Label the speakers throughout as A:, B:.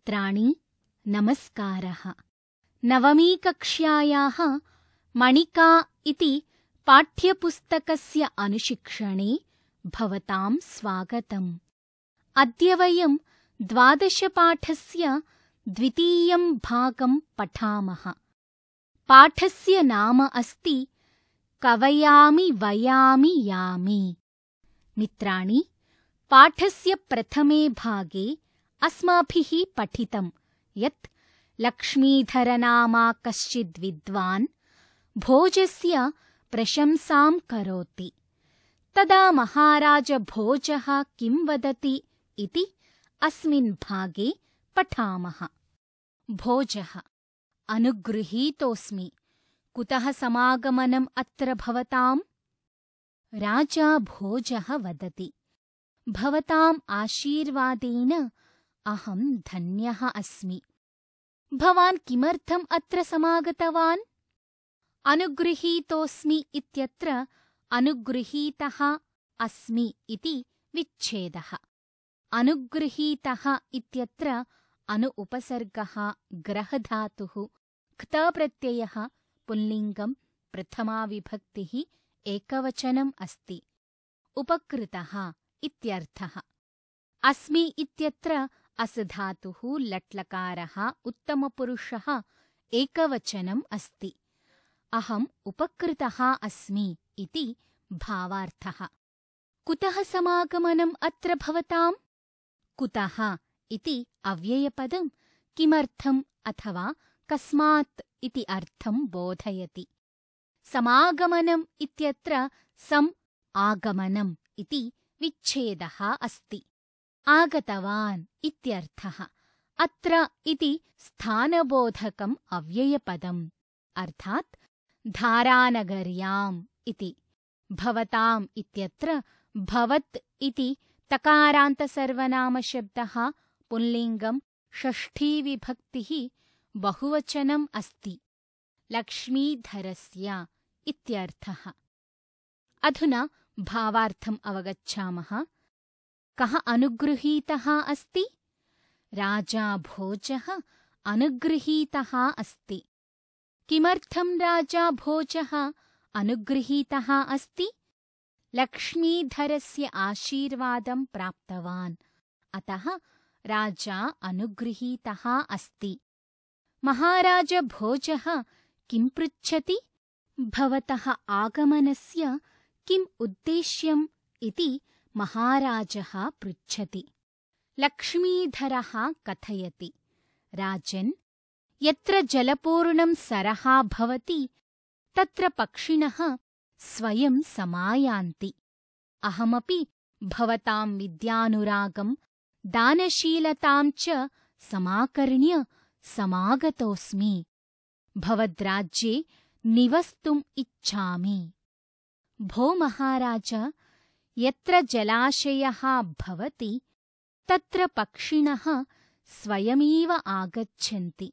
A: मित्राणि नमस्कारः। नवमीकक्ष्यायाः मणिका इति पाठ्यपुस्तकस्य अनुशिक्षणे भवतां स्वागतम्। अद्य वयं 12 पाठस्य द्वितीयं भागं पठामः। पाठस्य नाम अस्ति कवयामि वयामि यामि। मित्राणि, पाठस्य प्रथमे भागे अस्माभिः पठितं यत् लक्ष्मीधरनामा कश्चिद् विद्वान् भोजस्य प्रशंसां करोति। तदा महाराज भोजः किं वदति इति अस्मिन् भागे पठामः। भोजः: अनुगृहीतोऽस्मि। कुतः समागमनम् अत्र भवताम्? राजा भोजः वदति, भवताम् आशीर्वादेन अहं धन्यः अस्मि। भवान् किमर्थम् अत्र समागतवान्? अनुगृहीतोऽस्मि इत्यत्र अनुगृहीतः अस्मि इति विच्छेदः। अनुगृहीतः इत्यत्र अनु उपसर्गः, ग्रहधातुः, क्तप्रत्ययः, पुल्लिङ्गं, प्रथमा विभक्तिः, एकवचनम् अस्ति। उपकृतः इत्यर्थः। अस्मि इत्यत्र अस् धातुः, लट्लकारः, उत्तमपुरुषः, एकवचनम् अस्ति। अहम् उपकृतः अस्मि इति भावार्थः। कुतः समागमनम् अत्र भवताम्? कुतः इति अव्ययपदं किमर्थम् अथवा कस्मात् इति अर्थं बोधयति। समागमनम् इत्यत्र सम् आगमनम् इति विच्छेदः अस्ति। आगतवान् इत्यर्थः। अत्र इति स्थानबोधकम् अव्ययपदम्, अर्थात् धारानगर्याम् इति। भवताम् इत्यत्र भवत् इति तकारान्तसर्वनामशब्दः, पुल्लिङ्गं, षष्ठीविभक्तिः, बहुवचनम् अस्ति। लक्ष्मीधरस्य इत्यर्थः। अधुना भावार्थम् अवगच्छामः। कः अनुगृहीतः अस्ति? राजा भोजः अनुगृहीतः अस्ति। किमर्थं राजा भोजः अनुगृहीतः अस्ति? लक्ष्मीधरस्य आशीर्वादं प्राप्तवान्, अतः राजा अनुगृहीतः अस्ति। महाराज भोजः किं पृच्छति? भवतः आगमनस्य किम् उद्देश्यम् इति महाराजः पृच्छति। लक्ष्मीधरः कथयति, राजन्, यत्र जलपूर्णं सरः भवति तत्र पक्षिणः स्वयं समायान्ति। अहमपि भवतां विद्यानुरागं, दानशीलतां च समाकर्ण्य समागतोऽस्मि। भवद्राज्ये निवस्तुम् इच्छामि। भो महाराज, यत्र जलाशयः भवति तत्र पक्षिणः स्वयमेव आगच्छन्ति।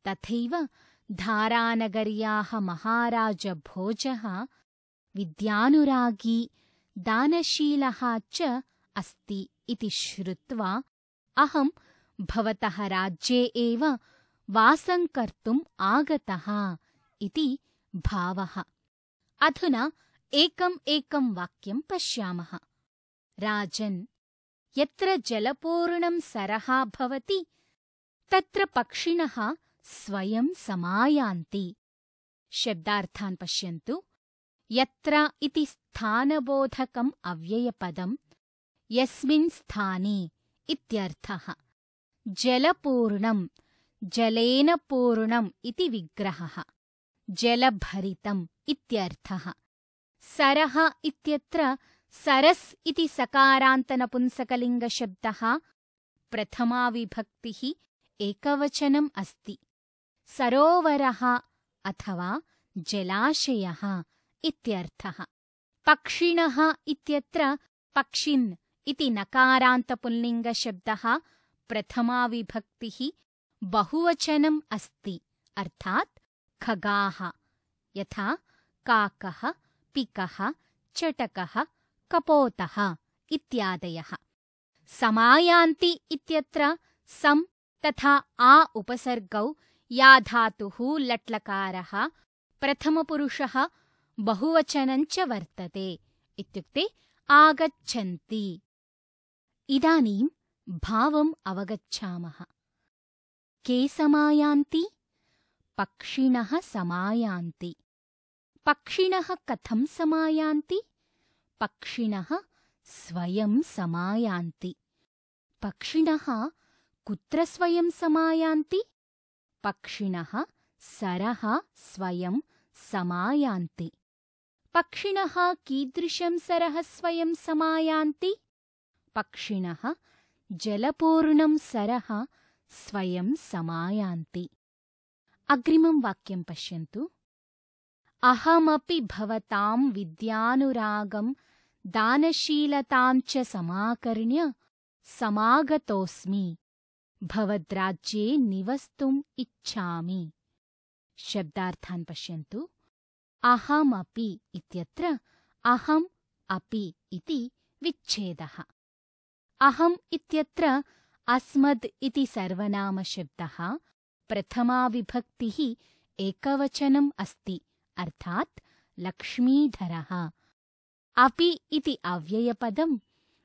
A: तथैव धारानगर्याः महाराज भोजः विद्यानुरागी, दानशीलः च अस्ति इति श्रुत्वा अहं भवतः राज्ये एव वासं कर्तुम् आगतः इति भावः। अधुना एकम् एकं वाक्यं पश्यामः। राजन्, यत्र जलपूर्णं सरः भवति तत्र पक्षिणः स्वयं समायान्ति। शब्दार्थान् पश्यन्तु। यत्र इति स्थानबोधकम् अव्ययपदं, यस्मिन् स्थाने इत्यर्थः। जलपूर्णं, जलेन पूर्णम् इति विग्रहः, जलभरितम् इत्यर्थः। सरः इत्यत्र सरस् इति सकारान्तनपुंसकलिङ्गशब्दः, प्रथमा विभक्तिः, एकवचनम् अस्ति। सरोवरः अथवा जलाशयः इत्यर्थः। पक्षिणः इत्यत्र पक्षिन् इति नकारान्तपुल्लिङ्गशब्दः, प्रथमा विभक्तिः, बहुवचनम् अस्ति, अर्थात् खगाः, यथा काकः, पिकः, चटकः, कपोतः इत्यादयः। समायान्ति इत्यत्र सम् तथा आ उपसर्गौ या धातुः लट्लकारः प्रथमपुरुषः बहुवचनं च वर्तते। इत्युक्ते आगच्छन्ति। इदानीं भावम् अवगच्छामः। के समायान्ति? पक्षिणः समायान्ति। पक्षिणः कथं समायान्ति? पक्षिणः स्वयं समायान्ति। पक्षिणः कुत्र स्वयं समायान्ति? पक्षिणः सरः स्वयं समायान्ति। पक्षिणः कीदृशं सरः स्वयं समायान्ति? पक्षिणः जलपूर्णं सरः स्वयं समायान्ति। अग्रिमं वाक्यं पश्यन्तु। अहमपि भवतां विद्यानुरागं दानशीलतां च समाकर्ण्य समागतोऽस्मि। भवद्राज्ये निवस्तुम् इच्छामि। शब्दार्थान् पश्यन्तु। अहमपि इत्यत्र अहम् अपि इति विच्छेदः। अहम् इत्यत्र अस्मद् इति सर्वनामशब्दः प्रथमाविभक्तिः एकवचनम् अस्ति, अर्थात् लक्ष्मीधरः। अपि इति अव्ययपदं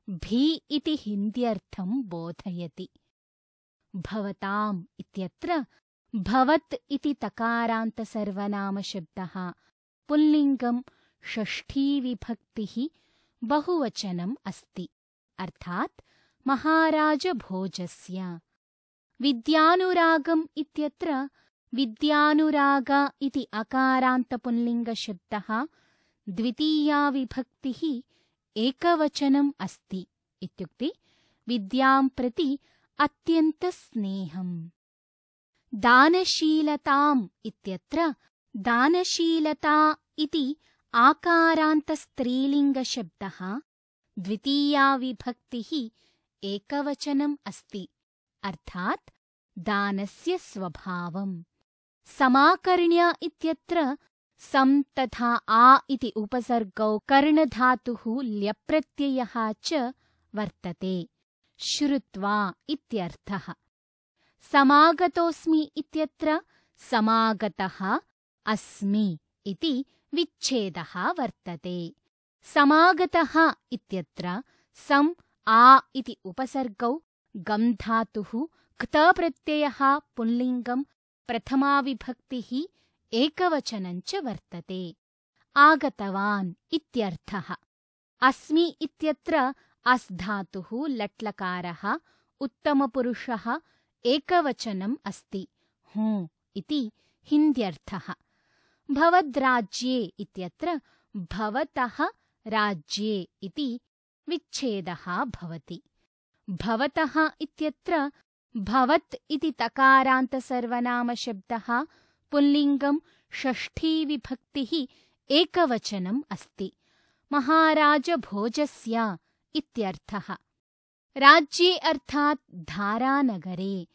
A: भी इति हिन्द्यर्थं बोधयति। भवताम् इत्यत्र भवत् इति तकारान्तसर्वनामशब्दः पुल्लिङ्गं षष्ठीविभक्तिः बहुवचनम् अस्ति, अर्थात् महाराजभोजस्य। विद्यानुरागम् इत्यत्र विद्यानुराग इति अकारान्तपुल्लिङ्गशब्दः द्वितीया विभक्तिः एकवचनम् अस्ति, इत्युक्ते विद्यां प्रति अत्यन्तस्नेहम्। दानशीलताम् इत्यत्र दानशीलता इति आकारान्तस्त्रीलिङ्गशब्दः द्वितीया विभक्तिः एकवचनम् अस्ति, अर्थात् दानस्य स्वभावम्। समाकर्ण्य इत्यत्र सम् तथा आ इति उपसर्गौ कर्णधातुः ल्यप्रत्ययः च वर्तते। श्रुत्वा इत्यर्थः। समागतोऽस्मि इत्यत्र समागतः अस्मि इति विच्छेदः वर्तते। समागतः इत्यत्र सम् आ इति उपसर्गौ गम् धातुः क्तप्रत्ययः पुल्लिङ्गं प्रथमाविभक्तिः एकवचनं च वर्तते। आगतवान् इत्यर्थः। अस्मि इत्यत्र अस् धातुः लट्लकारः उत्तमपुरुषः एकवचनम् अस्ति। हूँ इति हिन्द्यर्थः। भवद्राज्ये इत्यत्र भवतः राज्ये इति विच्छेदः भवति। भवतः इत्यत्र भवत् इति तकारान्तसर्वनामशब्दः पुल्लिङ्गं षष्ठीविभक्तिः एकवचनम् अस्ति। महाराजभोजस्य इत्यर्थः। राज्ये अर्थात् धारानगरे।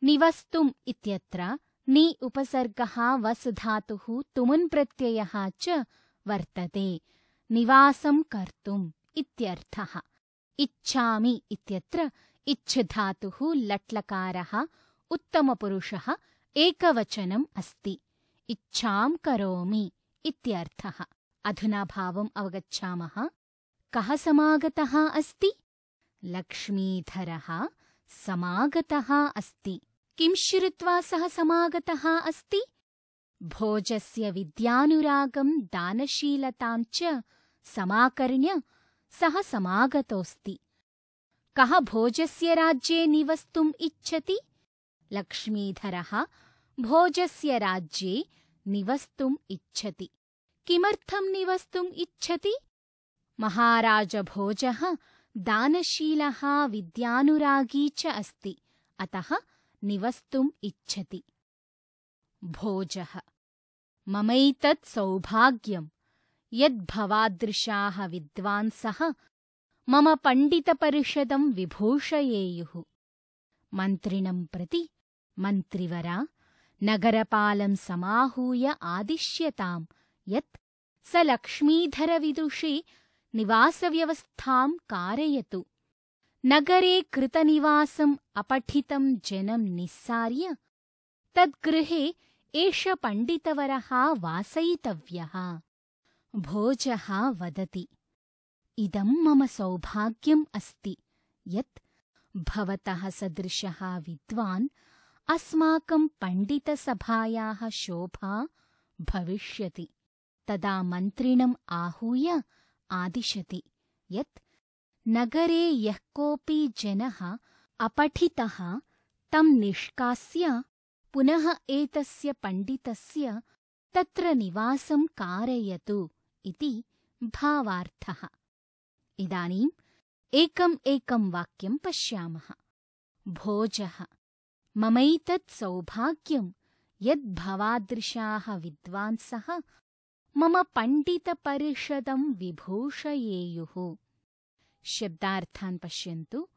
A: निवस्तुम् इत्यत्र नि उपसर्गः वस् धातुः तुमुन् प्रत्ययः च वर्तते। निवासं कर्तुम् इत्यर्थः। इच्छामि इत्यत्र इच्छ धातुः लट्लकारः उत्तमपुरुषः एकवचनम् अस्ति। इच्छां करोमि इत्यर्थः। अधुना भावम् अवगच्छामः। कः समागतः अस्ति? लक्ष्मीधरः समागतः अस्ति। किं श्रुत्वा सः समागतः अस्ति? भोजस्य विद्यानुरागं दानशीलतां च समाकर्ण्य सः समागतोऽस्ति। कः भोजस्य राज्ये निवस्तुम् इच्छति? लक्ष्मीधरः भोजस्य राज्ये निवस्तुम् इच्छति। किमर्थं निवस्तुम् इच्छति? महाराजभोजः दानशीलः विद्यानुरागी च अस्ति, अतः निवस्तुम् इच्छति। भोजः ममैतत् सौभाग्यम् यद्भवादृशाः विद्वांसः मम पण्डितपरिषदं विभूषयेयुः। मन्त्रिणं प्रति मन्त्रिवरा नगरपालं समाहूय आदिश्यताम् यत् स लक्ष्मीधरविदुषे निवासव्यवस्थां कारयतु। नगरे कृतनिवासम् अपठितं जनं निस्सार्य तद्गृहे एष पण्डितवरः वासयितव्यः। भोजः वदति, इदं मम सौभाग्यम् अस्ति यत् भवतः सदृशः विद्वान् अस्माकं पण्डितसभायाः शोभा भविष्यति। तदा मन्त्रिणम् आहूय आदिशति यत् नगरे यः कोऽपि जनः अपठितः तं निष्कास्य पुनः एतस्य पण्डितस्य तत्र निवासं कारयतु इति भावार्थः। इदानीम् एकम् एकं वाक्यं पश्यामः। भोजः, ममैतत् सौभाग्यं यद्भवादृशाः विद्वांसः मम पण्डितपरिषदं विभूषयेयुः। शब्दार्थान् पश्यन्तु।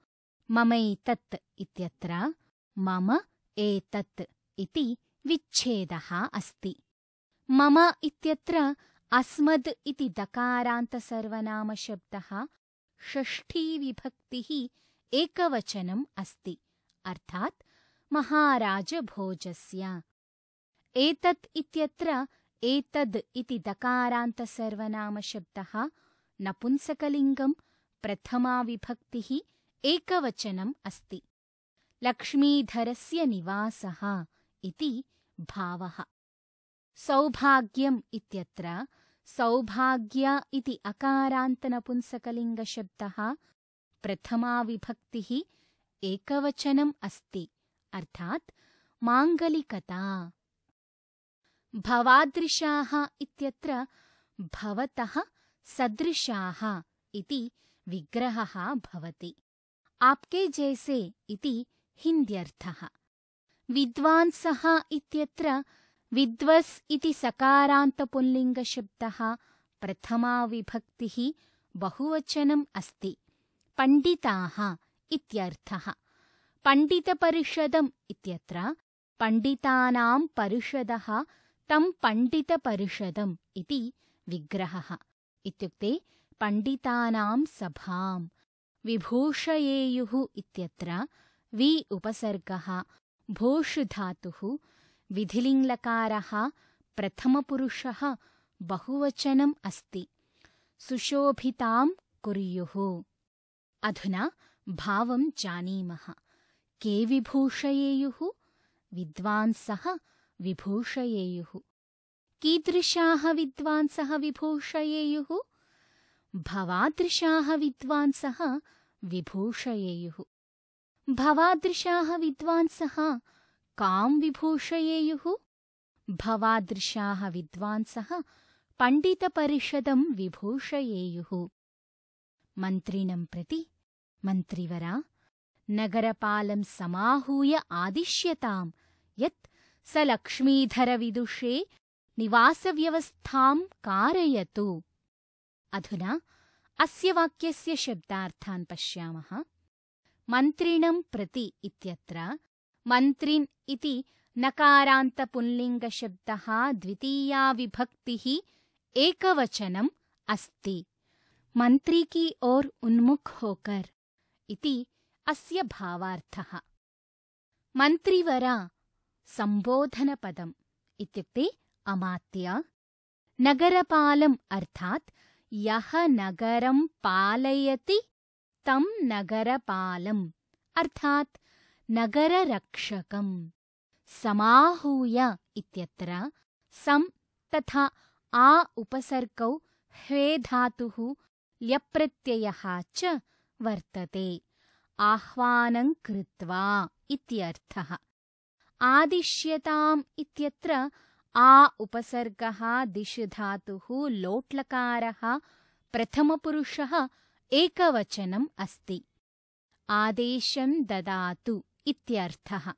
A: ममैतत् इत्यत्र मम एतत् इति विच्छेदः अस्ति। मम इत्यत्र अस्मद् इति दकारान्तसर्वनामशब्दः षष्ठीविभक्तिः एकवचनम् अस्ति, अर्थात् महाराजभोजस्य। एतत् इत्यत्र एतद् इति दकारान्तसर्वनामशब्दः नपुंसकलिङ्गं प्रथमाविभक्तिः एकवचनम् अस्ति। लक्ष्मीधरस्य निवासः इति भावः। सौभाग्यम् इत्यत्र सौभाग्य इति अकारान्तनपुंसकलिङ्गशब्दः प्रथमाविभक्तिः एकवचनम् अस्ति, अर्थात् माङ्गलिकता। भवादृशाः इत्यत्र भवतः सदृशाः इति विग्रहः भवति। आपके जैसे इति हिन्द्यर्थः। विद्वांसः इत्यत्र विद्वस् इति सकारान्तपुल्लिङ्गशब्दः प्रथमाविभक्तिः बहुवचनम् अस्ति। पण्डिताः इत्यर्थः। पण्डितपरिषदम् इत्यत्र पण्डितानां परिषदः तं पण्डितपरिषदम् इति विग्रहः, इत्युक्ते पण्डितानां सभां। विभूषयेयुः इत्यत्र वि उपसर्गः भूष् धातुः विधिलिङ्लकारः प्रथमपुरुषः बहुवचनम् अस्ति। सुशोभितां कुर्युः। अधुना भावं जानीमः। के विभूषयेयुः? विद्वांसः विभूषयेयुः। कीदृशाः विद्वांसः विभूषयेयुः? भवादृशाः विद्वांसः विभूषयेयुः। भवादृशाः विद्वांसः कां विभूषयेयुः? भवादृशाः विद्वांसः पण्डितपरिषदं विभूषयेयुः। मन्त्रिणं प्रति, मन्त्रिवरा, नगरपालं समाहूय आदिश्यताम् यत् स लक्ष्मीधरविदुषे निवासव्यवस्थां कारयतु। अधुना अस्य वाक्यस्य शब्दार्थान् पश्यामः। मन्त्रिणं प्रति इत्यत्र मन्त्रिन् इति नकारान्तपुल्लिङ्गशब्दः द्वितीया विभक्तिः एकवचनम् अस्ति। मंत्री की ओर उन्मुख होकर इति अस्य भावार्थः। मन्त्रिवरा संबोधनपदम् इत्युक्ते अमात्य। नगरपालम् अर्थात् यः नगरं पालयति तं नगरपालम् अर्थात् नगररक्षकम्। समाहूय इत्यत्र सं तथा आ उपसर्गौ ह्वे धातुः ल्यप्रत्ययः च वर्तते। आह्वानं कृत्वा इत्यर्थः। आदिश्यताम् इत्यत्र आ उपसर्गः दिश् धातुः लोट्लकारः प्रथमपुरुषः एकवचनम् अस्ति। आदेशं ददातु इत्यर्थः।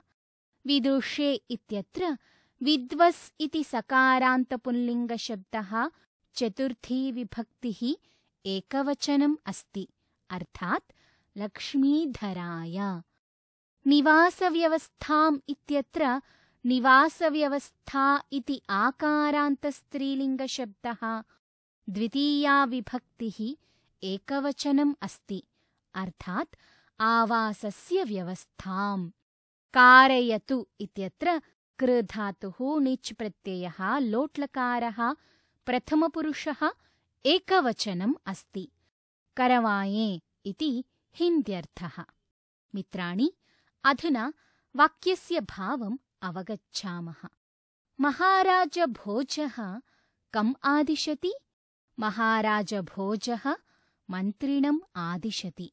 A: विदुषे इत्यत्र विद्वस् इति सकारान्तपुल्लिङ्गशब्दः चतुर्थी विभक्तिः एकवचनम् अस्ति, अर्थात् लक्ष्मीधराय। निवासव्यवस्थाम् इत्यत्र निवासव्यवस्था इति आकारान्तस्त्रीलिङ्गशब्दः द्वितीया विभक्तिः एकवचनम् अस्ति, अर्थात् आवासस्य व्यवस्थाम्। कारयतु इत्यत्र कृ धातुः निच् प्रत्ययः लोट्लकारः प्रथमपुरुषः एकवचनम् अस्ति। करवाये इति हिन्द्यर्थः। मित्राणि, अधुना वाक्यस्य भावम् अवगच्छामः। महाराजभोजः कम् आदिशति? महाराजभोजः मन्त्रिणम् आदिशति।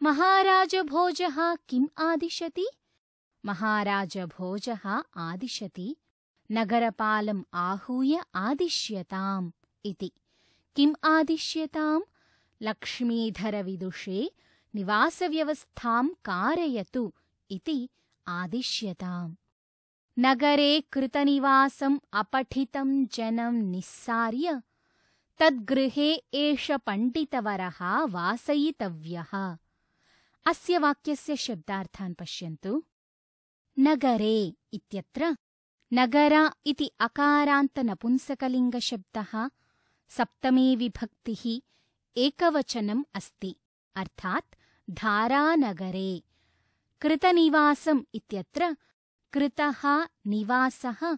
A: महाराजभोजः किम् आदिशति? महाराजभोजः आदिशति नगरपालम् आहूय आदिश्यताम् इति। किम् आदिश्यताम्? लक्ष्मीधरविदुषे निवासव्यवस्थां कारयतु इति आदिश्यताम्। नगरे कृतनिवासम् अपठितं जनं निस्सार्य तद्गृहे एष पण्डितवरः वासयितव्यः। अस्य वाक्यस्य शब्दार्थान् पश्यन्तु। नगरे इत्यत्र नगर इति अकारान्तनपुंसकलिङ्गशब्दः सप्तमी विभक्तिः एकवचनम् अस्ति, अर्थात् धारानगरे। कृतनिवासम् इत्यत्र कृतः निवासः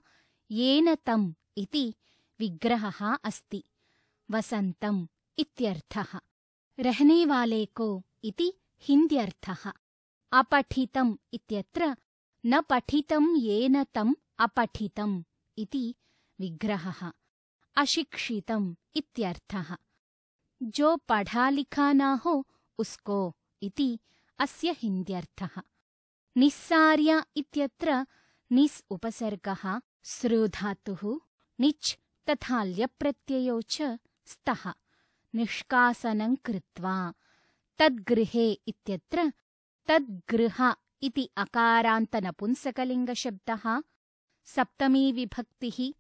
A: येन तम् इति विग्रहः अस्ति। वसन्तम् इत्यर्थः। रहने वाले को इति हिन्द्यर्थः। अपठितम् इत्यत्र न पठितं येन तम् अपठितम् इति विग्रहः। अशिक्षितम् इत्यर्थः। जो पढ़ा लिखा ना हो उसको इति अस्य हिन्द्यर्थः। निस्सार्य इत्यत्र निस् उपसर्गः सृधातुः निच् तथा ल्यप्रत्ययो च स्तः। निष्कासनं कृत्वा। तद्गृहे इत्यत्र तद्गृह इति अकारान्तनपुंसकलिङ्गशब्दः सप्तमी विभक्तिः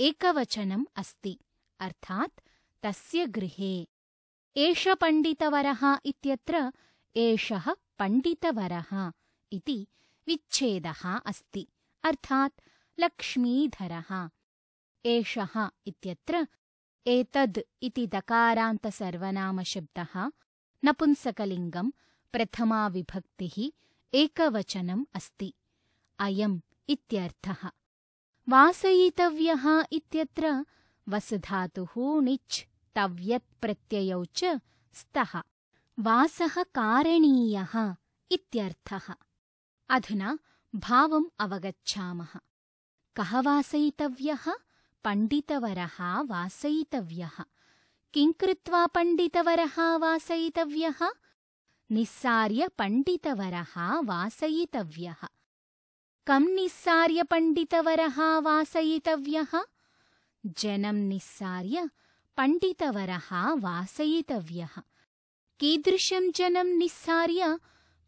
A: एकवचनम् अस्ति, अर्थात् तस्य गृहे। एष पण्डितवरः इत्यत्र एषः पण्डितवरः इति विच्छेदः अस्ति, अर्थात् लक्ष्मीधरः। एषः इत्यत्र एतद् इति दकारान्तसर्वनामशब्दः नपुंसकलिङ्गम् प्रथमा विभक्तिः एकवचनम् अस्ति। अयम् इत्यर्थः। वासयितव्यः इत्यत्र वसधातुः निच् तव्यत् प्रत्ययौ च स्तः। वासः कारणीयः इत्यर्थः। अधुना भावम् अवगच्छामः। कः वासयितव्यः? पण्डितवरः वासयितव्यः। किं कृत्वा पण्डितवरः वासयितव्यः? निस्सार्य पण्डितवरः वासयितव्यः। कम् निस्सार्य पण्डितवरः वासयितव्यः? जनं निस्सार्य पण्डितवरः वासयितव्यः। कीदृशं जनं निस्सार्य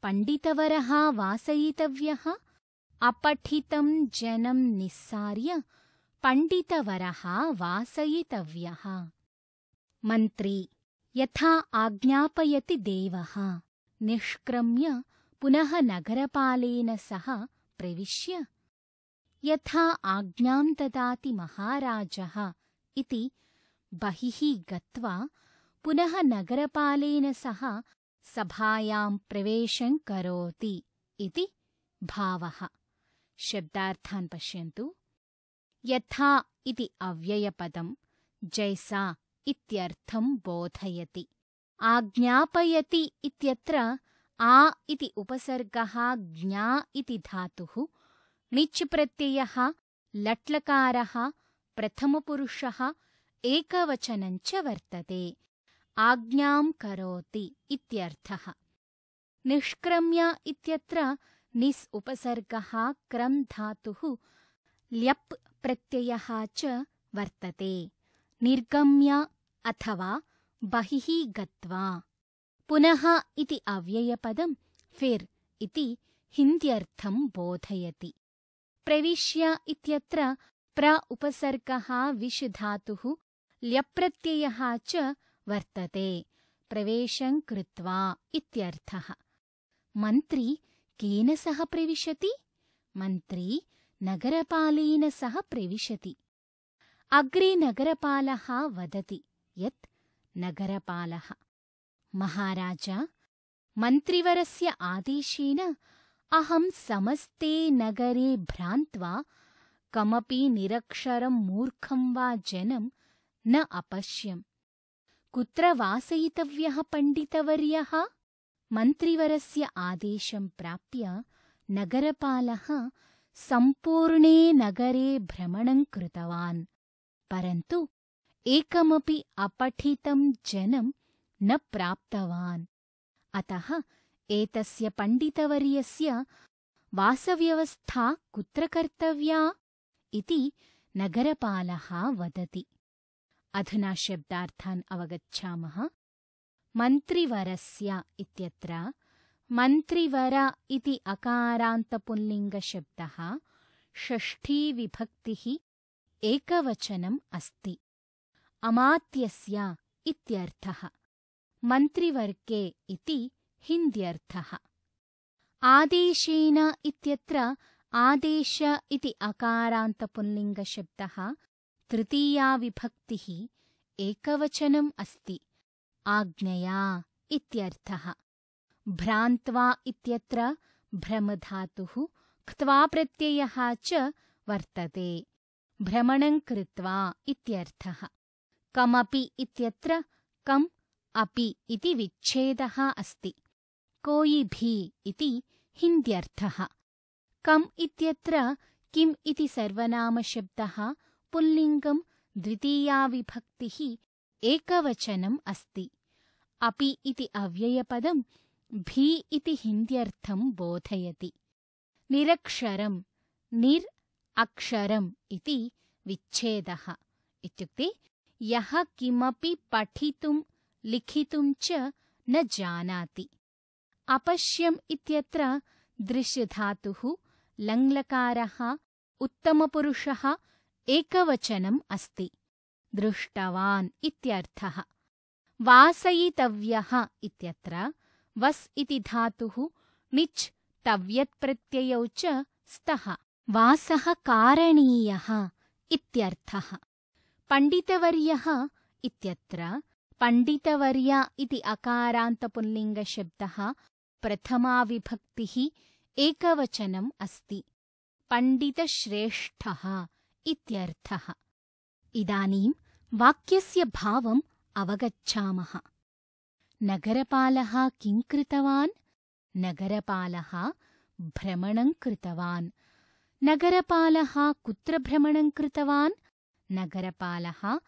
A: पण्डितवरः वासयितव्यः? अपठितं जनं निस्सार्य पण्डितवरः वासयितव्यः। मन्त्री यथा आज्ञापयति देवः निष्क्रम्य पुनः नगरपालेन सह प्रविश्य। यथा आज्ञां ददाति महाराजः इति बहिः गत्वा पुनः नगरपालेन सह सभायां प्रवेशं करोति इति भावः। शब्दार्थान् पश्यन्तु। यथा इति अव्ययपदं जैसा इत्यर्थं बोधयति। आज्ञापयति इत्यत्र आ इति उपसर्गः ज्ञा इति धातुः णिच् प्रत्ययः लट्लकारः प्रथमपुरुषः एकवचनञ्च वर्तते। आज्ञां करोति इत्यर्थः। निष्क्रम्य इत्यत्र निस् उपसर्गः क्रम् धातुः ल्यप् प्रत्ययः च वर्तते। निर्गम्य अथवा बहिः गत्वा। पुनः इति अव्ययपदं फिर् इति हिन्द्यर्थं बोधयति। प्रविश्य इत्यत्र प्र उपसर्गः विश् धातुः ल्यप्रत्ययः च वर्तते। प्रवेशं कृत्वा इत्यर्थः। मन्त्री केन सह प्रविशति? मन्त्री नगरपालेन सह प्रविशति। अग्रे नगरपालः वदति यत् नगरपालः महाराज मन्त्रिवरस्य आदेशेन अहं समस्ते नगरे भ्रान्त्वा कमपि निरक्षरं मूर्खं वा जनं न अपश्यम्। कुत्र वासयितव्यः पण्डितवर्यः? मन्त्रिवरस्य आदेशं प्राप्य नगरपालः सम्पूर्णे नगरे भ्रमणं कृतवान्, परन्तु एकमपि अपठितं जनं न प्राप्तवान्। अतः एतस्य पण्डितवर्यस्य वासव्यवस्था कुत्र कर्तव्या इति नगरपालः वदति। अधुना शब्दार्थान् अवगच्छामः। मन्त्रिवरस्य इत्यत्र मन्त्रिवर इति अकारान्तपुल्लिङ्गशब्दः षष्ठीविभक्तिः एकवचनम् अस्ति। अमात्यस्य इत्यर्थः। मन्त्रिवर्गे इति हिन्द्यर्थः। आदेशेन इत्यत्र आदेश इति अकारान्तपुल्लिङ्गशब्दः तृतीया विभक्तिः एकवचनम् अस्ति। आज्ञया इत्यर्थः। भ्रान्त्वा इत्यत्र भ्रमधातुः क्त्वा प्रत्ययः च वर्तते। भ्रमणं कृत्वा इत्यर्थः। कमपि इत्यत्र कम् अपि इति विच्छेदः अस्ति। कोई भी इति हिन्द्यर्थः। कम् इत्यत्र किम् इति सर्वनामशब्दः पुल्लिङ्गं द्वितीया विभक्तिः एकवचनम् अस्ति। अपि इति अव्ययपदं भी इति हिन्द्यर्थं बोधयति। निरक्षरं निर् अक्षरम् इति विच्छेदः। इत्युक्ते यः किमपि पठितुं लिखितुं च न जानाति। अपश्यम् इत्यत्र दृश्यधातुः लङ्लकारः उत्तमपुरुषः एकवचनम् अस्ति। दृष्टवान् इत्यर्थः। वासयितव्यः इत्यत्र वस् इति धातुः णिच् तव्यत्प्रत्ययौ च स्तः। वासः कारणीयः इत्यर्थः। पण्डितवर्यः इत्यत्र पण्डितवर्य इति अकारान्तपुल्लिङ्गशब्दः प्रथमा विभक्तिः एकवचनम् अस्ति। पण्डितश्रेष्ठः इत्यर्थः। इदानीं वाक्यस्य भावम् अवगच्छामः। नगरपालः किं कृतवान्? नगरपालः भ्रमणं कृतवान्। नगरपालः कुत्र भ्रमणं कृतवान्? नगरपालः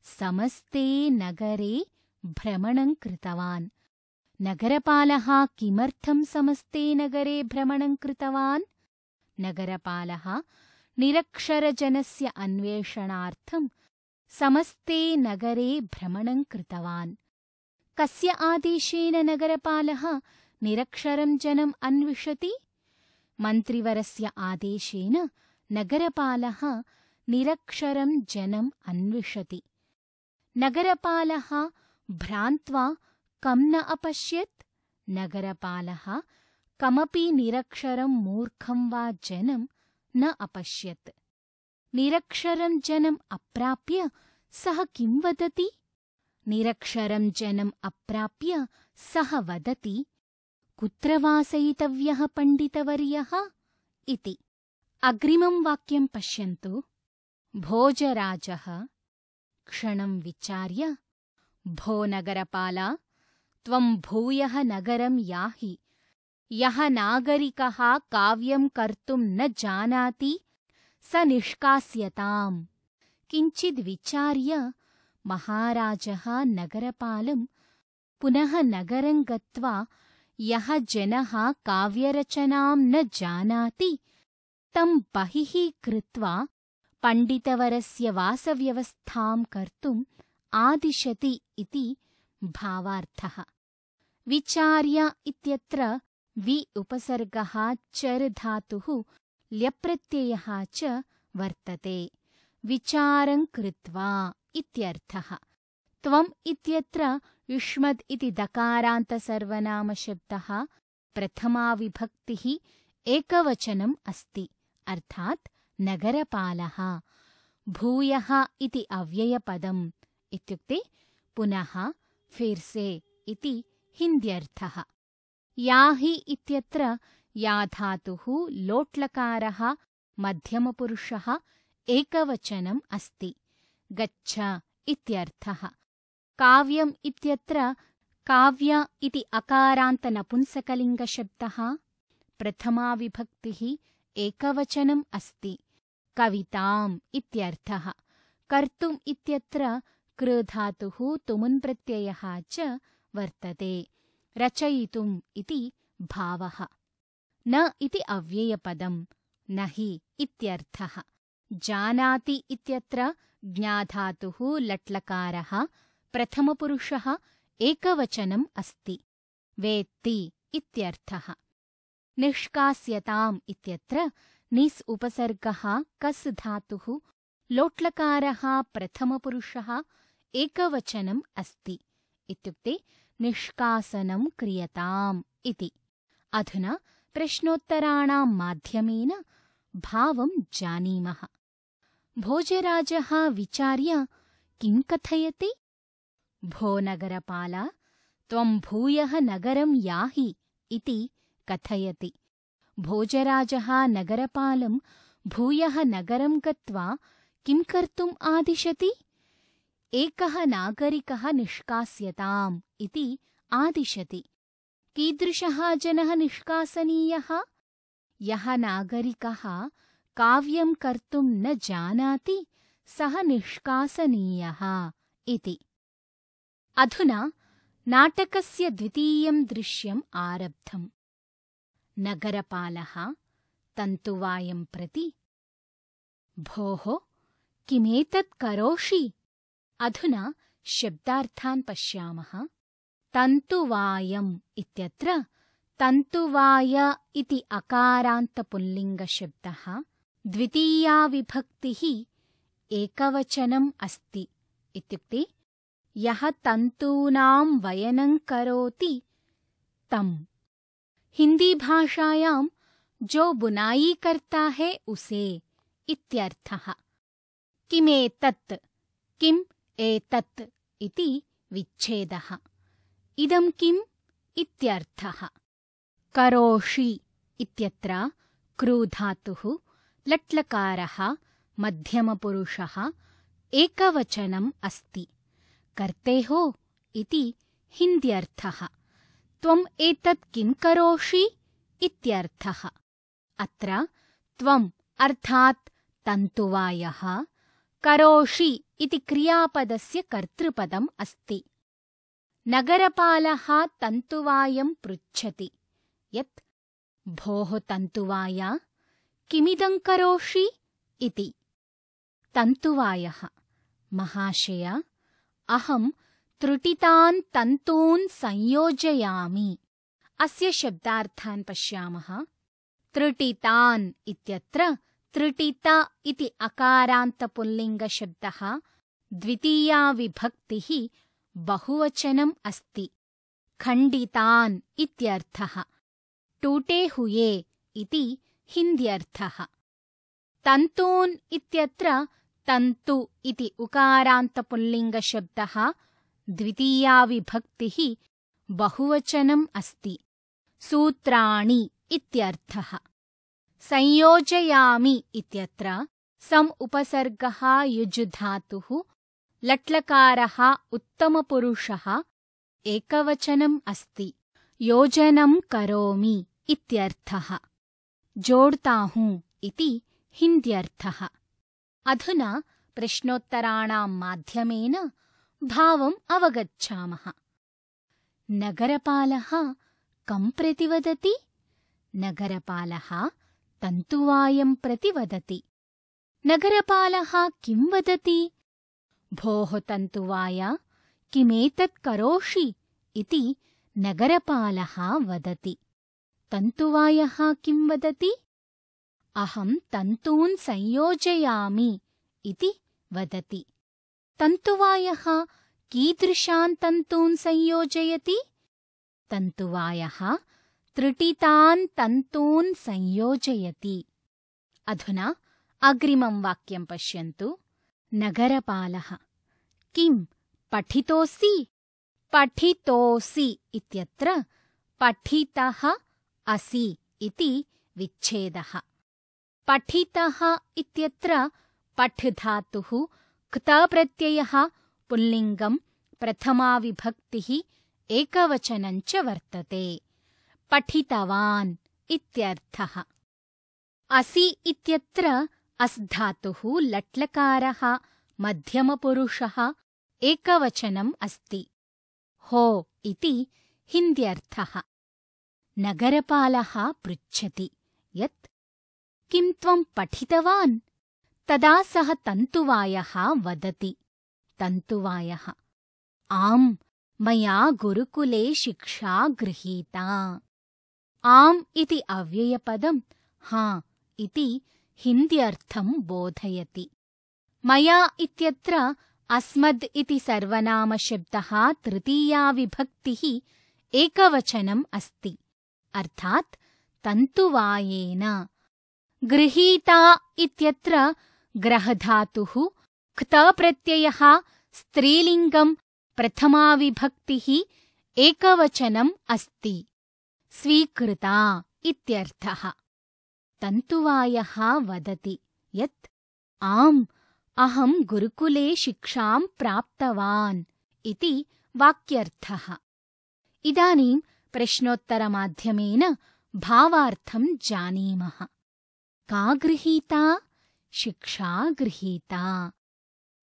A: समस्ते नगरे भ्रमणं कृतवान्। नगरपालः किमर्थं समस्ते नगरे भ्रमणं कृतवान्? नगरपालः निरक्षरजनस्य अन्वेषणार्थं समस्ते नगरे भ्रमणं कृतवान्। कस्य आदेशेन नगरपालः निरक्षरं जनम् अन्विषति? मन्त्रिवरस्य आदेशेन नगरपालः निरक्षरं जनम् अन्विषति। नगरपालः भ्रान्त्वा कं न अपश्यत्? नगरपालः कमपि निरक्षरं मूर्खं वा जनं न अपश्यत्। निरक्षरं जनम् अप्राप्य सः किं वदति? निरक्षरं जनम् अप्राप्य सः वदति, कुत्र वासयितव्यः पण्डितवर्यः इति। अग्रिमं वाक्यं पश्यन्तु। भोजराजः क्षणं विचार्य, भो नगरपाल, त्वं भूयः नगरं याहि। यः नागरिकः काव्यं कर्तुं न जानाति स निष्कास्यताम्। किञ्चिद् विचार्य महाराजः नगरपालं पुनः नगरं गत्वा यः जनः काव्यरचनां न जानाति तं बहिः कृत्वा पण्डितवरस्य वासव्यवस्थां कर्तुम् आदिशति इति भावार्थः। विचार्य इत्यत्र वि उपसर्गः चर् धातुः ल्यप्रत्ययः च वर्तते। विचारं कृत्वा इत्यर्थः। त्वम् इत्यत्र युष्मद् इति दकारान्तसर्वनामशब्दः प्रथमा विभक्तिः एकवचनम् अस्ति, अर्थात् नगरपालः। भूयः इति अव्ययपदम् इत्युक्ते पुनः फिर्से इति हिन्द्यर्थः। याहि इत्यत्र या धातुः लोट्लकारः मध्यमपुरुषः एकवचनम् अस्ति। गच्छ इत्यर्थः। काव्यम् इत्यत्र काव्य इति अकारान्तनपुंसकलिङ्गशब्दः। प्रथमा विभक्तिः एकवचनम् अस्ति। कविताम् इत्यर्थः। कर्तुम् इत्यत्र कृधातुः तुमुन् प्रत्ययः च वर्तते। रचयितुम् इति भावः। न इति अव्ययपदम्। न हि इत्यर्थः। जानाति इत्यत्र ज्ञाधातुः लट्लकारः प्रथमपुरुषः एकवचनम् अस्ति। वेत्ति इत्यर्थः। निष्कास्यताम् इत्यत्र निस् उपसर्गः कस् धातुः लोट्लकारः प्रथमपुरुषः एकवचनम् अस्ति। इत्युक्ते निष्कासनं क्रियताम् इति। अधुना प्रश्नोत्तराणां माध्यमेन भावं जानीमः। भोजराजः विचार्य किं कथयति? भो नगरपाल, त्वं भूयः नगरं याहि इति कथयति। भोजराजः नगरपालं भूयः नगरं गत्वा किं कर्तुम् आदिशति? एकः नागरिकः निष्कास्यताम् इति आदिशति। कीदृशः जनः निष्कासनीयः? यः नागरिकः काव्यं कर्तुं न जानाति सः निष्कासनीयः इति। अधुना नाटकस्य द्वितीयं दृश्यम् आरब्धम्। नगरपालः तन्तुवायं प्रति, भोः किमेतत् करोषि? अधुना शब्दार्थान् पश्यामः। तन्तुवायम् इत्यत्र तन्तुवाय इति अकारान्तपुल्लिङ्गशब्दः। द्वितीया विभक्तिः एकवचनम् अस्ति। इत्युक्ते यः तन्तूनां वयनं करोति तम्। हिंदी भाषायां जो बुनाई करता है उसे इत्यर्थः। किमेतत्, किम् एतत् इति विच्छेदः। इदं किम् इत्यर्थः। करोषि इत्यत्र क्रूधातुः लट्लकारः मध्यमपुरुषः एकवचनम् अस्ति। कर्तेः इति हिन्द्यर्थः। त्वम् एतत् किं करोषि इत्यर्थः। अत्र त्वम् अर्थात् तन्तुवायः, करोषि इति क्रियापदस्य कर्तृपदम् अस्ति। नगरपालः तन्तुवायं पृच्छति यत् भोः तन्तुवाय किमिदं करोषि इति। तन्तुवायः, महाशय, अहं त्रुटितान् तन्तून् संयोजयामि। अस्य शब्दार्थान् पश्यामः। त्रुटितान् इत्यत्र त्रुटित इति अकारान्तपुल्लिङ्गशब्दः। द्वितीया विभक्तिः बहुवचनम् अस्ति। खण्डितान् इत्यर्थः। टूटे हुए इति हिन्द्यर्थः। तन्तून् इत्यत्र तन्तु इति उकारान्तपुल्लिङ्गशब्दः। द्वितीया विभक्तिः बहुवचनम् अस्ति। सूत्राणि इत्यर्थः। संयोजयामि इत्यत्र सम् उपसर्गः युज् धातुः लट्लकारः उत्तमपुरुषः एकवचनम् अस्ति। योजनं करोमि इत्यर्थः। जोड़ता हूँ इति हिन्द्यर्थः। अधुना प्रश्नोत्तराणां माध्यमेन भावम् अवगच्छामः। नगरपालः कं प्रति वदति? नगरपालः तन्तुवायं प्रति वदति। नगरपालः किं वदति? भोः तन्तुवाय, किमेतत् करोषि इति नगरपालः वदति। तन्तुवायः किं वदति? अहं तन्तून् संयोजयामि इति वदति। तन्तुवायः कीदृशान् तन्तून् संयोजयति? तन्तुवायः त्रुटितान् तन्तून् संयोजयति। अधुना अग्रिमं वाक्यं पश्यन्तु। नगरपालः, किं पठितोऽसि? पठितोऽसि इत्यत्र पठितः असि इति विच्छेदः। पठितः इत्यत्र पठ् धातुः क्तप्रत्ययः पुल्लिङ्गं प्रथमाविभक्तिः एकवचनं च वर्तते। पठितवान् इत्यर्थः। असि इत्यत्र अस् धातुः लट्लकारः मध्यमपुरुषः एकवचनम् अस्ति। हो इति हिन्द्यर्थः। नगरपालः पृच्छति यत् किं त्वं पठितवान्? तदा सः तन्तुवायः वदति। तन्तुवायः आम्, मया गुरुकुले शिक्षा गृहीता। आम् इति अव्ययपदं हा इति हिन्द्यर्थं बोधयति। मया इत्यत्र अस्मद् इति सर्वनामशब्दः तृतीया विभक्तिः एकवचनम् अस्ति, अर्थात् तन्तुवायेन। गृहीता इत्यत्र ग्रहधातुः क्तप्रत्ययः स्त्रीलिङ्गं प्रथमाविभक्तिः एकवचनम् अस्ति। स्वीकृता इत्यर्थः। तन्तुवायः वदति यत् आम्, अहं गुरुकुले शिक्षां प्राप्तवान् इति वाक्यर्थः। इदानीं प्रश्नोत्तरमाध्यमेन भावार्थं जानीमः। का गृहीता? शिक्षा गृहीता।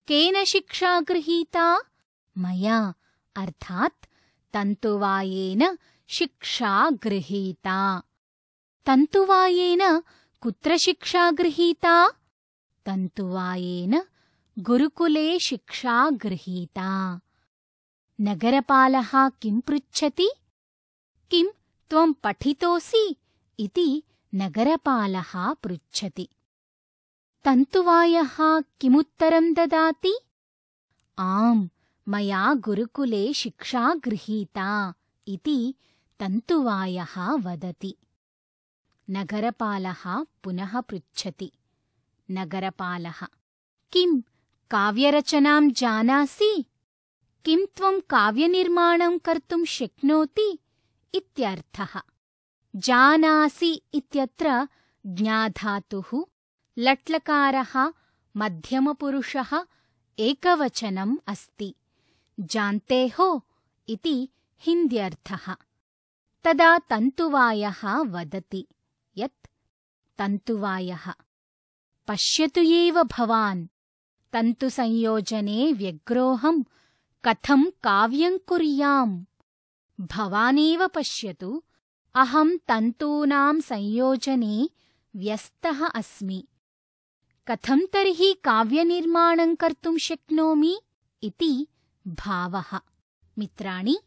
A: केन शिक्षा गृहीता? मया, अर्थात् तन्तुवायेन शिक्षा गृहीता। तन्तुवायेन कुत्र शिक्षा गृहीता? तन्तुवायेन गुरुकुले शिक्षा गृहीता। नगरपालः किं पृच्छति? किं त्वं पठितोऽसि इति नगरपालः पृच्छति। तन्तुवायः किमुत्तरं ददाति? आम्, मया गुरुकुले शिक्षा गृहीता इति तन्तुवायः वदति। नगरपालः पुनः पृच्छति। नगरपालः किं काव्यरचनां जानासि? किं त्वं काव्यनिर्माणं कर्तुं शक्नोति इत्यर्थः। जानासि इत्यत्र ज्ञाधातुः लट्लकारः मध्यमपुरुषः एकवचनम् अस्ति। जानते हो इति हिन्द्यर्थः। तदा तन्तुवायः वदति यत् तन्तुवायः पश्यतु एव भवान्, तन्तुसंयोजने व्यग्रोऽहं कथं काव्यं कुर्याम्। भवानेव पश्यतु, अहं तन्तूनां संयोजने व्यस्तः अस्मि। कथं तर्हि काव्यनिर्माणं कर्तुं शक्नोमि इति भावः। मित्राणि,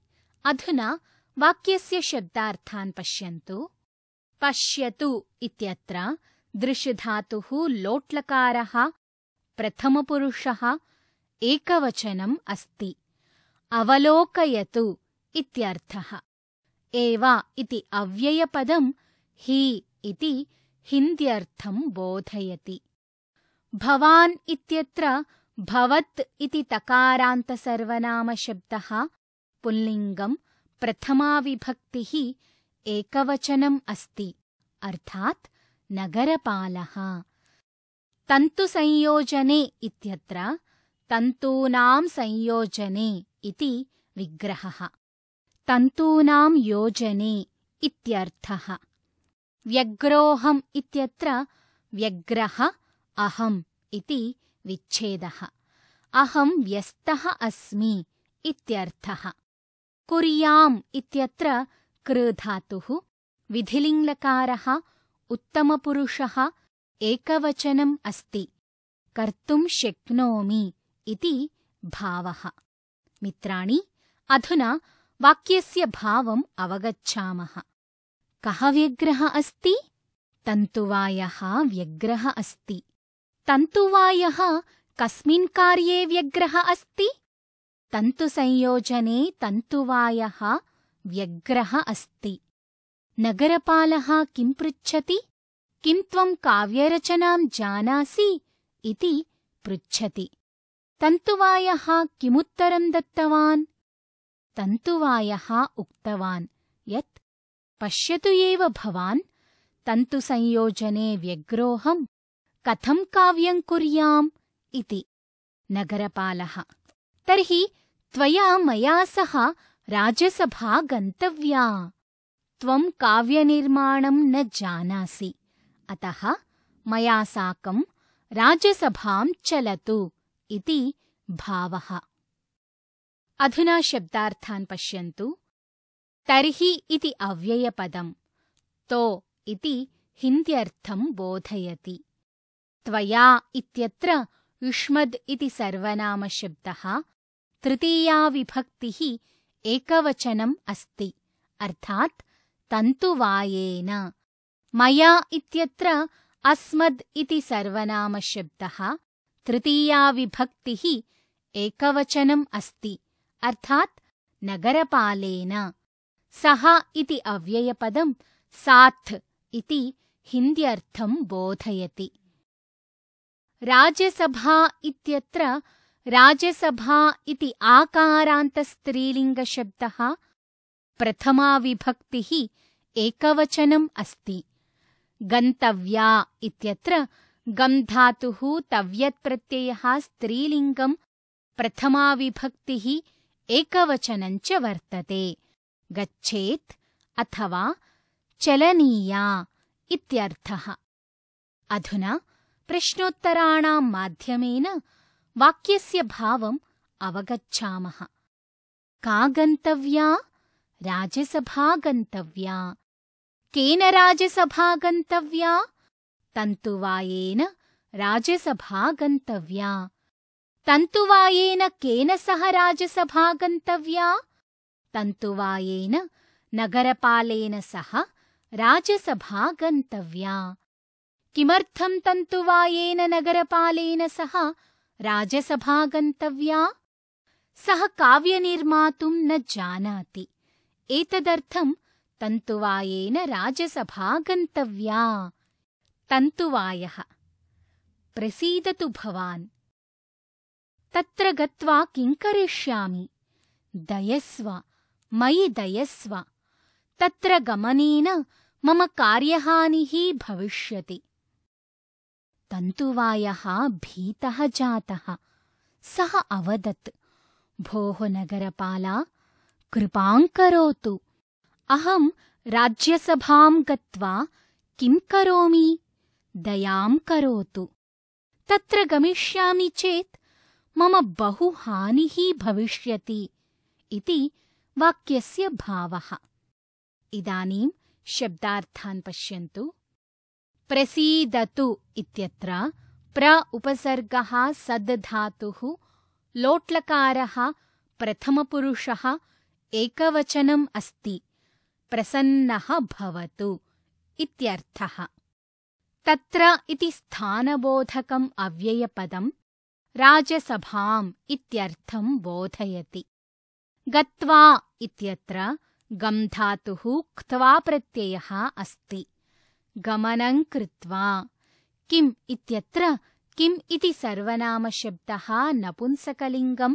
A: अधुना वाक्यस्य शब्दार्थान् पश्यन्तु। पश्यतु इत्यत्र दृश्यधातुः लोट्लकारः प्रथमपुरुषः एकवचनम् अस्ति। अवलोकयतु इत्यर्थः। एव इति अव्ययपदं हि इति हिन्द्यर्थं बोधयति। भवान् इत्यत्र भवत् इति तकारान्तसर्वनामशब्दः पुल्लिङ्गं प्रथमाविभक्तिः एकवचनम् अस्ति, अर्थात् नगरपालः। तन्तुसंयोजने इत्यत्र तन्तूनां संयोजने इति विग्रहः। तन्तूनां योजने इत्यर्थः। व्यग्रोऽहम् इत्यत्र व्यग्रः अहम् इति विच्छेदः। अहं व्यस्तः अस्मि इत्यर्थः। कुर्याम् इत्यत्र कृधातुः विधिलिङ्लकारः उत्तमपुरुषः एकवचनम् अस्ति। कर्तुं शक्नोमि इति भावः। मित्राणि, अधुना वाक्यस्य भावम् अवगच्छामः। कः व्यग्रः अस्ति? तन्तुवायः व्यग्रः अस्ति। तन्तुवायः कस्मिन् कार्ये व्यग्रः अस्ति? तन्तुसंयोजने तन्तुवायः व्यग्रः अस्ति। नगरपालः किं पृच्छति? किं त्वं काव्यरचनां जानासि इति पृच्छति। तन्तुवायः किमुत्तरं दत्तवान्? तन्तुवायः उक्तवान् यत् पश्यतु एव भवान्, तन्तुसंयोजने व्यग्रोऽहम्, कथं काव्यं कुर्याम् इति। नगरपालः: तर्हि त्वया मया सह राजसभा गन्तव्या। त्वं काव्यनिर्माणं न जानासि, अतः मया साकं राजसभां चलतु इति भावः। अधुना शब्दार्थान् पश्यन्तु। तर्हि इति अव्ययपदं तो इति हिन्द्यर्थं बोधयति। त्वया इत्यत्र युष्मद् इति सर्वनामशब्दः तृतीया विभक्तिः एकवचनम् अस्ति, अर्थात् तन्तुवायेन। मया इत्यत्र अस्मद् इति सर्वनामशब्दः तृतीया विभक्तिः एकवचनम् अस्ति, अर्थात् नगरपालेन। सः इति अव्ययपदं साथ इति हिन्द्यर्थं बोधयति। राजसभा इत्यत्र राजसभा इति आकारान्तस्त्रीलिङ्गशब्दः प्रथमा विभक्तिः एकवचनम् अस्ति। गन्तव्या इत्यत्र गम् धातुः तव्यत्प्रत्ययः स्त्रीलिङ्गं प्रथमा विभक्तिः एकवचनं च वर्तते। गच्छेत् अथवा चलनीया इत्यर्थः। अधुना प्रश्नोत्तराणां माध्यमेन वाक्यस्य भावम् अवगच्छामः। का गन्तव्या? राजसभा गन्तव्या। केन राजसभा गन्तव्या? तन्तुवायेन राजसभा गन्तव्या। तन्तुवायेन केन सह राजसभा गन्तव्या? तन्तुवायेन नगरपालेन सह राजसभा गन्तव्या। किमर्थं तन्तुवायेन नगरपालेन सह राजसभा गन्तव्या? सः काव्यनिर्मातुं न जानाति, एतदर्थं तन्तुवायेन राजसभा गन्तव्या। तन्तुवायः: प्रसीदतु भवान्। तत्र गत्वा किं करिष्यामि? दयस्व, मयि दयस्व। तत्र गमनेन मम कार्यहानिः भविष्यति। तन्तुवायः भीतः जातः। सः अवदत्, भोः नगरपाला, कृपां करोतु। अहं राज्यसभां गत्वा किं करोमि? दयां करोतु। तत्र गमिष्यामि चेत् मम बहु हानिः भविष्यति इति वाक्यस्य भावः। इदानीं शब्दार्थान् पश्यन्तु। प्रसीदतु इत्यत्र प्र उपसर्गः सद् धातुः लोट्लकारः प्रथमपुरुषः एकवचनम् अस्ति। प्रसन्नः भवतु इत्यर्थः। तत्र इति स्थानबोधकम् अव्ययपदं राजसभाम् इत्यर्थं बोधयति। गत्वा इत्यत्र गम् धातुः क्त्वा प्रत्ययः अस्ति। गमनं कृत्वा। किम् इत्यत्र किम् इति सर्वनामशब्दः नपुंसकलिङ्गं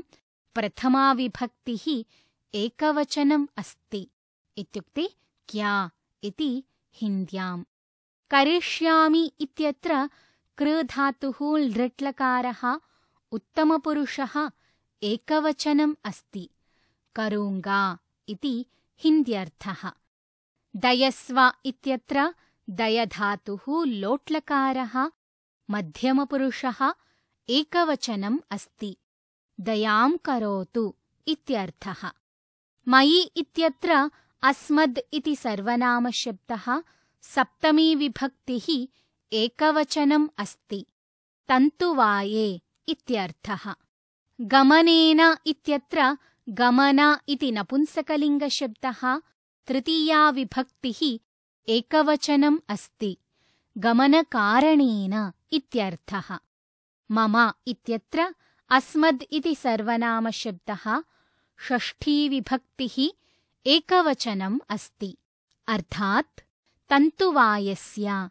A: प्रथमा विभक्तिः एकवचनम् अस्ति, इत्युक्ते क्या इति हिन्द्याम्। करिष्यामि इत्यत्र कृ धातुः लृट्लकारः उत्तमपुरुषः एकवचनम् अस्ति। करूङ्गा इति हिन्द्यर्थः। दयस्व इत्यत्र दयधातुः लोट्लकारः मध्यमपुरुषः एकवचनम् अस्ति। दयां करोतु इत्यर्थः। मयि इत्यत्र अस्मद् इति सर्वनामशब्दः सप्तमी विभक्तिः एकवचनम् अस्ति। तन्तुवाये इत्यर्थः। गमनेन इत्यत्र गमन इति नपुंसकलिङ्गशब्दः तृतीया विभक्तिः एकवचनम् अस्ति। गमनकारणेन इत्यर्थः। मम इत्यत्र अस्मद् इति सर्वनामशब्दः षष्ठी विभक्तिः एकवचनम् अस्ति, अर्थात् तन्तुवायस्य।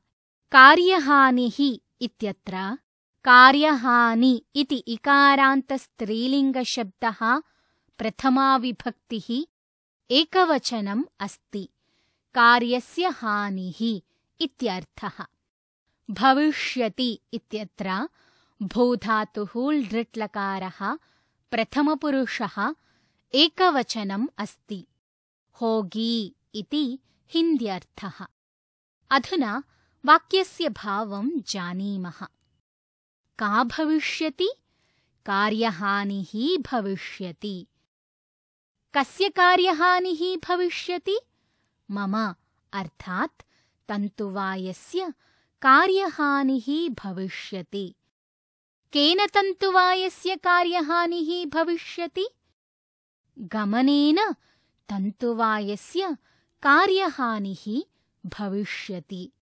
A: कार्यहानिः इत्यत्र कार्यहानि इति इकारान्तस्त्रीलिङ्गशब्दः प्रथमा विभक्तिः एकवचनम् अस्ति। कार्यस्य हानिः इत्यर्थः। भविष्यति इत्यत्र भूधातुः लृट्लकारः प्रथमपुरुषः एकवचनम् अस्ति। होगी इति हिन्द्यर्थः। अधुना वाक्यस्य भावं जानीमः। का भविष्यति? कार्यहानिः भविष्यति। कस्य कार्यहानिः भविष्यति? मम अर्थात् तन्तुवायस्य कार्यहानिः भविष्यति। केन तन्तुवायस्य कार्यहानिः भविष्यति? गमनेन तन्तुवायस्य कार्यहानिः भविष्यति।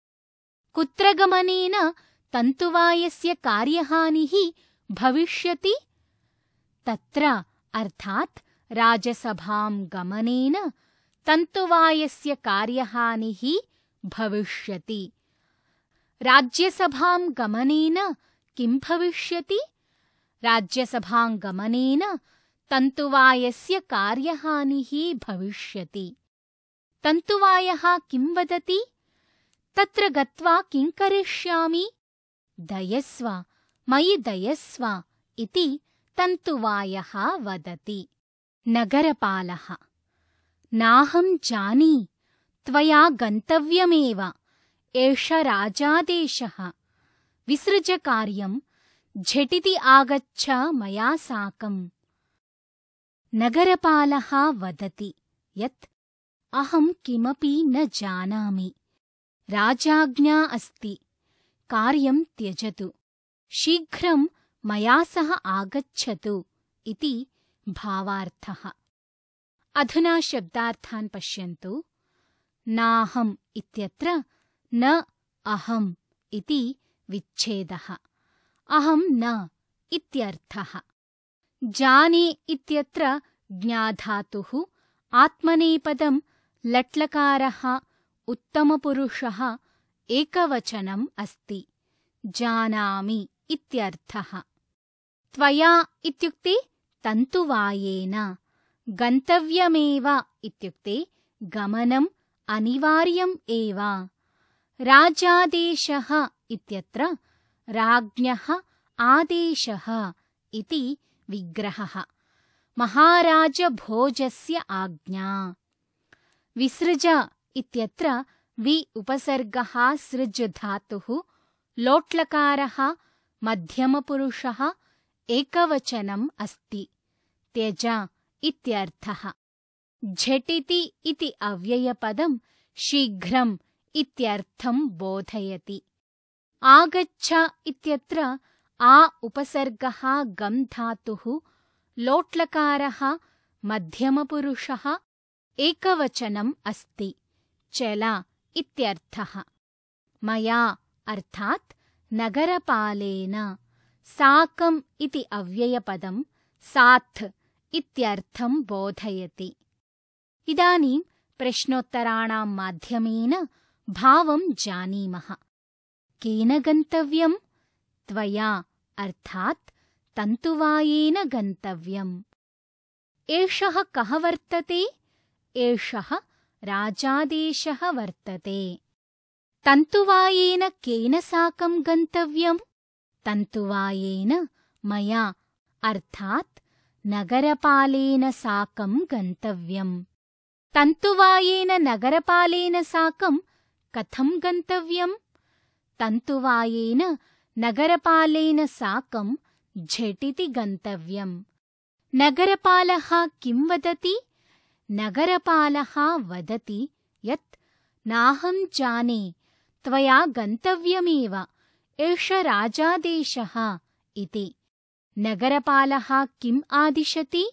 A: कुत्र गमनेन तन्तुवायस्य कार्यहानिः भविष्यति? तत्र अर्थात् राजसभां गमनेन तन्तुवायस्य कार्यहानिः भविष्यति। राज्यसभां गमनेन किं भविष्यति? राज्यसभां गमनेन तन्तुवायस्य कार्यहानिः भविष्यति। तन्तुवायः किं वदति? तत्र गत्वा किं करिष्यामि? दयस्व, मयि दयस्व इति तन्तुवायः वदति। नगरपालः: नाहं जानी, त्वया गन्तव्यमेव, एष राजादेशः, विसृज कार्यं, झटिति आगच्छ मया साकम्। नगरपालः वदति यत् अहं किमपि न जानामि, राजाज्ञा अस्ति, कार्यं त्यजतु, शीघ्रं मया सह आगच्छतु इति भावार्थः। अधुना शब्दार्थान् पश्यन्तु। नाहम् इत्यत्र न अहम् इति विच्छेदः। अहं न इत्यर्थः। जाने इत्यत्र ज्ञाधातुः आत्मनेपदं लट्लकारः उत्तमपुरुषः एकवचनम् अस्ति। जानामि इत्यर्थः। त्वया इत्युक्ते तन्तुवायेन, गन्तव्यमेव इत्युक्ते गमनम् अनिवार्यम् एव। राजादेशः इत्यत्र राज्ञः आदेशः इति विग्रहः। महाराजभोजस्य आज्ञा। विसृज इत्यत्र वि उपसर्गः सृज धातुः लोट्लकारः मध्यमपुरुषः एकवचनम् अस्ति। त्यज इत्यर्थः। झटिति इति अव्ययपदं शीघ्रम् इत्यर्थं बोधयति। आगच्छ इत्यत्र आ उपसर्गः गम् धातुः लोट्लकारः मध्यमपुरुषः एकवचनम् अस्ति। चल इत्यर्थः। मया अर्थात् नगरपालेन, साकम् इति अव्ययपदं साथ इत्यर्थं बोधयति। इदानीं प्रश्नोत्तराणां माध्यमेन भावं जानीमः। केन गन्तव्यम्? त्वया अर्थात् तन्तुवायेन गन्तव्यम्। एषः कः वर्तते? एषः राजादेशः वर्तते। तन्तुवायेन केन साकं गन्तव्यम्? तन्तुवायेन मया अर्थात् नगरपालेन साकं गन्तव्यम्। तन्तुवायेन नगरपालेन साकं कथं गन्तव्यम्? तन्तुवायेन नगरपालेन साकं झटिति गन्तव्यम्। नगरपालः किं वदति? नगरपालः वदति यत् नाहं जाने, त्वया गन्तव्यमेव, एष राजादेशः इति। नगरपालः किम् आदिशति?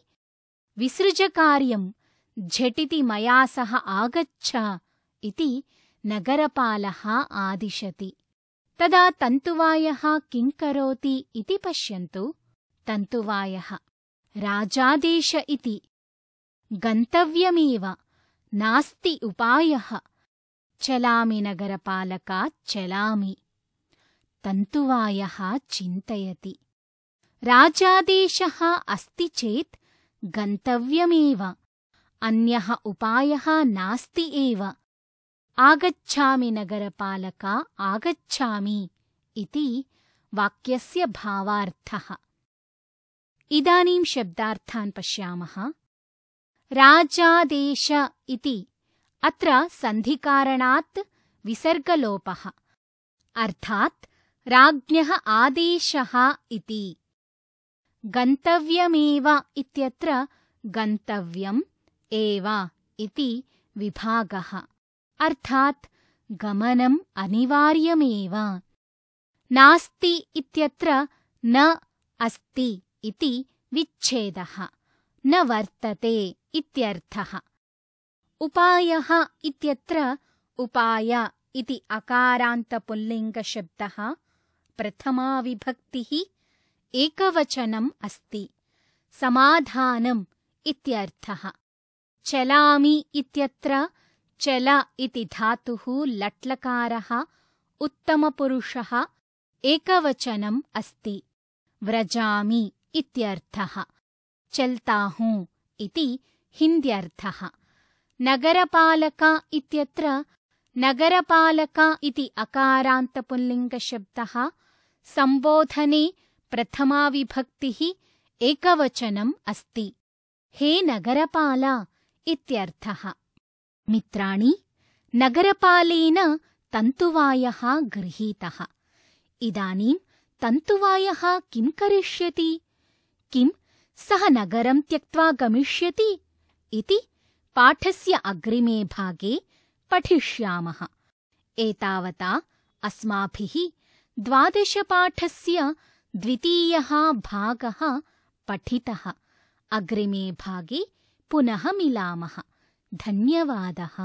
A: विसृजकार्यं, झटिति मया सह आगच्छ इति नगरपालः आदिशति। तदा तन्तुवायः किं करोति इति पश्यन्तु। तन्तुवायः राजादेश इति। गन्तव्यमेव, नास्ति उपायः। चलामि नगरपालकात् चलामि। तन्तुवायः चिन्तयति। राजादेशः अस्ति चेत् गन्तव्यमेव, अन्यः उपायः नास्ति एव। आगच्छामि नगरपालक आगच्छामि इति वाक्यस्य भावार्थः। इदानीं शब्दार्थान् पश्यामः। राजादेश इति अत्र सन्धिकारणात् विसर्गलोपः, अर्थात् राज्ञः आदेशः इति। गन्तव्यमेव इत्यत्र गन्तव्यम् एव इति विभागः, अर्थात् गमनम् अनिवार्यमेव। नास्ति इत्यत्र न अस्ति इति विच्छेदः, न वर्तते इत्यर्थः। उपायः इत्यत्र उपाय इति अकारान्तपुल्लिङ्गशब्दः प्रथमा विभक्तिः एकवचनम् अस्ति। समाधानम् इत्यर्थः। चलामि इत्यत्र चल इति धातुः लट्लकारः उत्तमपुरुषः एकवचनम् अस्ति। व्रजामि इत्यर्थः। चलता हूँ इति हिन्द्यर्थः। नगरपालक इत्यत्र नगरपालक इति अकारान्तपुल्लिङ्गशब्दः सम्बोधने प्रथमा विभक्तिः एकवचनम् अस्ति। हे नगरपाल इत्यर्थः। मित्राणि, नगरपालेन तन्तुवायः गृहीतः। इदानीं तन्तुवायः किं करिष्यति? किं सः नगरं त्यक्त्वा गमिष्यति इति पाठस्य अग्रिमे भागे पठिष्यामः। एतावता अस्माभिः 12 पाठस्य द्वितीयः भागः पठितः। अग्रिमे भागे पुनः मिलामः। धन्यवादः।